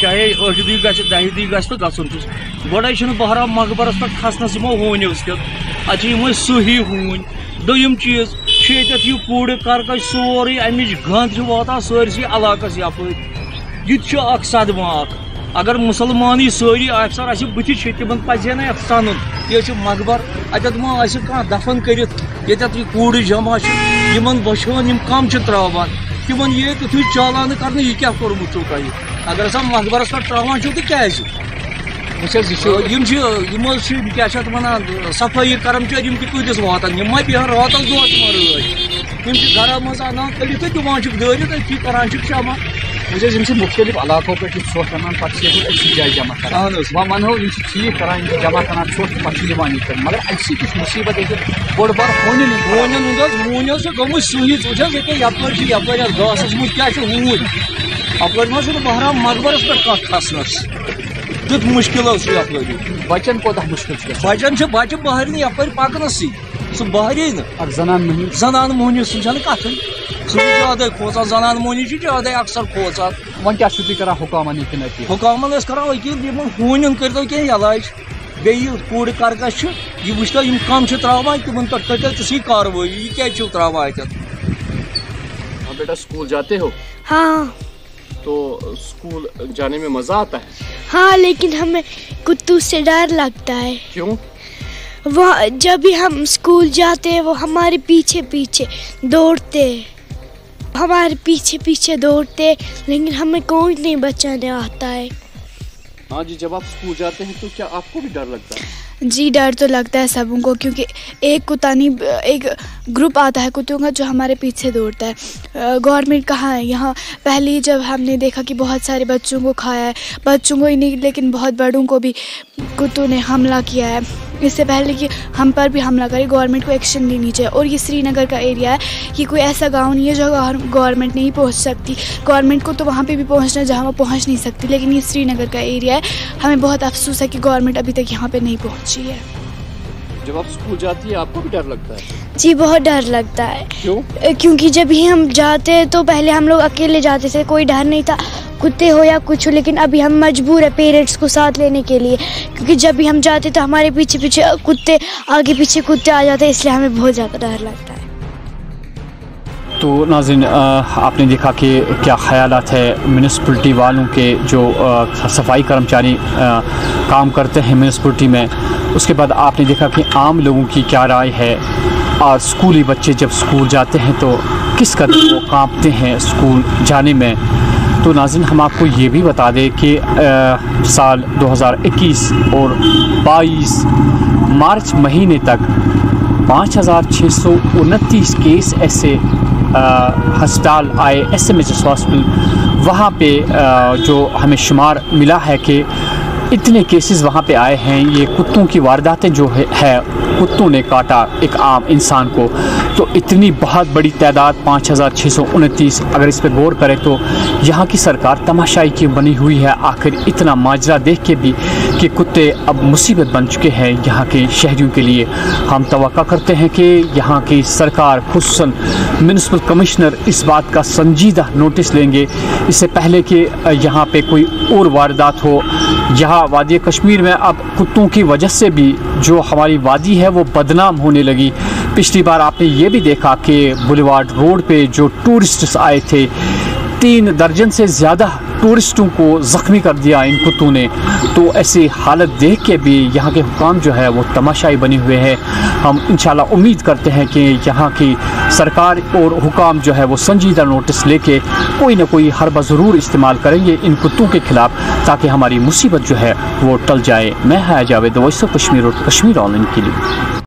چاہے 8 دہ گھِ 10 دہ گھِ تو گھن گوڑے بہرام مقبرس پہ کھسنس یمو ہونیو سۭتۍ اتھ یمے سہی ہون دوٚیِم چیٖز چھُ ییٚتٮ۪تھ یہِ کوٗڑٕ کرکش سورُے امِچ گنٛد چھِ واتان سٲرسٕے علاقس یپٲرۍ یہِ تہِ چھُ اکھ صدمہٕ اکھ اگر مُسلمانٕے سٲری افسر آسہِ بٕتھِ چھِ تِمن پزِ نہٕ یتھ سنُن یہِ چھُ مقبر اتٮ۪تھ ما آسہِ کانٛہہ دفن کٔرِتھ ییٚتٮ۪تھ یہِ کوٗڑٕ جمع چھُ یِمن بچھان یِم کم چھِ تراوان تِمن یی تِتھُے چالانہٕ کرنہٕ یہِ کیٛاہ کوٚرمُت چھُو تۄہہِ اگر ہسا مقبرس پٮ۪ٹھ تراوان چھُو تہٕ کیٛازِ یِم کیٛاہ چھِ اتھ ونان صفٲیی کرمچٲری یِم تہِ کۭتِس واتان یِم ما بیٚہن راتس دۄہ تِمن رٲچھ یِم چھِ گرا منٛز انان کٔڑِتھ تہٕ دِوان چھِکھ دٲرِتھ أتھی کران چھِکھ شامہ مختلف علاقوں پہ ژھۄٹھ انان پتہٕ چھِ أکسٕے جایہِ جمع کران وۄنۍ ونہو یِم چھِ ٹھیٖک کران یِم چھِ جمع کران ژھۄٹھ تہٕ پتہٕ چھِ نِوان یہِ کران مگر اَمہِ سۭتۍ چھِ مُصیٖبت ییٚتہِ بوٚڑ بار ہونٮ۪ن ہُنٛد حظ ہوٗنۍ حظ چھِ گٔمٕتۍ سُہی وٕچھ حظ ییٚکیٛاہ یپٲرۍ چھِ یپٲرۍ حظ گاسس منٛز کیٛاہ چھُ ہوٗنۍ اپٲرۍ ما چھُنہٕ بہرام مقبرس پٮ۪ٹھ کانٛہہ کھسنس تیُتھ مُشکل حظ چھُ یپٲرۍ بچن کوتاہ مُشکل چھُ بچن چھِ بچہِ بہر نہٕ یپٲرۍ پکنسٕے سُہ بہرے نہٕ اکھ زنان موہنی سُہ چھنہٕ کتھٕے سُہ چھُ زیادے کھوژان زنان موہنی چھِ زیادے اکثر کھوژان وۄنۍ کیٛاہ چھُو تُہۍ کران حُکامن ییٚتٮ۪ن اپیٖل حُکامن ٲسۍ کران أکیٖل یِمن ہوٗنٮ۪ن کٔرۍتو کینٛہہ علاج بیٚیہِ یہِ کوٗڑٕ کرکش چھُ یہِ وٕچھتو یِم کم چھِ تراوان تِمن پٮ۪ٹھ کٔرۍتو تِژھٕے کاروٲیی یہِ کیٛازِ چھِو تراوان اتٮ۪تھ بیٹا اسکول جاتے ہو ہاں تو اسکول جانے میں مزہ آتا ہے ہاں لیکن ہمیں کتوں سے ڈر لگتا ہے کیوں وہ جب بھی ہم اسکول جاتے ہیں وہ ہمارے پیچھے پیچھے دوڑتے ہمارے پیچھے پیچھے دوڑتے لیکن ہمیں کوئی نہیں بچانے آتا ہے ہاں جی جب آپ اسکول جاتے ہیں تو کیا آپ کو بھی ڈر لگتا ہے جی ڈر تو لگتا ہے سبوں کو کیونکہ ایک کتا نہیں ایک گروپ آتا ہے کتوں کا جو ہمارے پیچھے دوڑتا ہے گورنمنٹ کہاں ہے یہاں پہلے ہی جب ہم نے دیکھا کہ بہت سارے بچوں کو کھایا ہے بچوں کو ہی نہیں لیکن بہت بڑوں کو بھی کتوں نے حملہ کیا ہے اس سے پہلے کہ ہم پر بھی حملہ کرے گورنمنٹ کو ایکشن لینی چاہیے اور یہ سری نگر کا ایریا ہے یہ کوئی ایسا گاؤں نہیں ہے جو گورنمنٹ نہیں پہنچ سکتی گورنمنٹ کو تو وہاں پہ بھی پہنچنا جہاں وہ پہنچ نہیں سکتی لیکن یہ سری نگر کا ایریا ہے ہمیں بہت افسوس ہے کہ گورنمنٹ ابھی تک یہاں پہ نہیں پہنچی ہے جب آپ اسکول جاتی ہے آپ کو بھی ڈر لگتا ہے جی بہت ڈر لگتا ہے کیوں کیونکہ جب ہی ہم جاتے ہیں تو پہلے ہم لوگ اکیلے جاتے تھے کوئی ڈر نہیں تھا کتے ہو یا کچھ ہو لیکن ابھی ہم مجبور ہیں پیرنٹس کو ساتھ لینے کے لیے کیونکہ جب بھی ہم جاتے تو ہمارے پیچھے پیچھے کتے آگے پیچھے کتے آ جاتے ہیں اس لیے ہمیں بہت زیادہ ڈر لگتا ہے تو ناظرین آپ نے دیکھا کہ کیا خیالات ہے میونسپلٹی والوں کے جو صفائی کرمچاری کام کرتے ہیں میونسپلٹی میں اس کے بعد آپ نے دیکھا کہ عام لوگوں کی کیا رائے ہے اور اسکولی بچے جب اسکول جاتے ہیں تو کس قدر وہ کانپتے ہیں اسکول جانے میں تو ناظرین ہم آپ کو یہ بھی بتا دیں کہ سال 2021 اور 22 مارچ مہینے تک 5629 کیس ایسے ہسپتال آئے S M H S hospital وہاں پہ جو ہمیں شمار ملا ہے کہ اتنے کیسز وہاں پہ آئے ہیں یہ کتوں کی وارداتیں جو ہے کتوں نے کاٹا ایک عام انسان کو تو اتنی بہت بڑی تعداد 5629 اگر اس پہ غور کرے تو یہاں کی سرکار تماشائی کی بنی ہوئی ہے آخر اتنا ماجرا دیکھ کے بھی کہ کتے اب مصیبت بن چکے ہیں یہاں کے شہریوں کے لیے ہم توقع کرتے ہیں کہ یہاں کی سرکار خصوصاً میونسپل کمشنر اس بات کا سنجیدہ نوٹس لیں گے اس سے پہلے کہ یہاں پہ کوئی اور واردات ہو یہاں وادی کشمیر میں اب کتوں کی وجہ سے بھی جو ہماری وادی ہے وہ بدنام ہونے لگی پچھلی بار آپ نے یہ بھی دیکھا کہ بولیوارڈ روڈ پہ جو ٹورسٹس آئے تھے 3 درجن سے زیادہ ٹورسٹوں کو زخمی کر دیا ان کتوں نے تو ایسی حالت دیکھ کے بھی یہاں کے حکام جو ہے وہ تماشائی بنے ہوئے ہیں ہم انشاءاللہ امید کرتے ہیں کہ یہاں کی سرکار اور حکام جو ہے وہ سنجیدہ نوٹس لے کے کوئی نہ کوئی حربہ ضرور استعمال کریں گے ان کتوں کے خلاف تاکہ ہماری مصیبت جو ہے وہ ٹل جائے میں جاوید وائس آف کشمیر اور کشمیر آن لائن کے لیے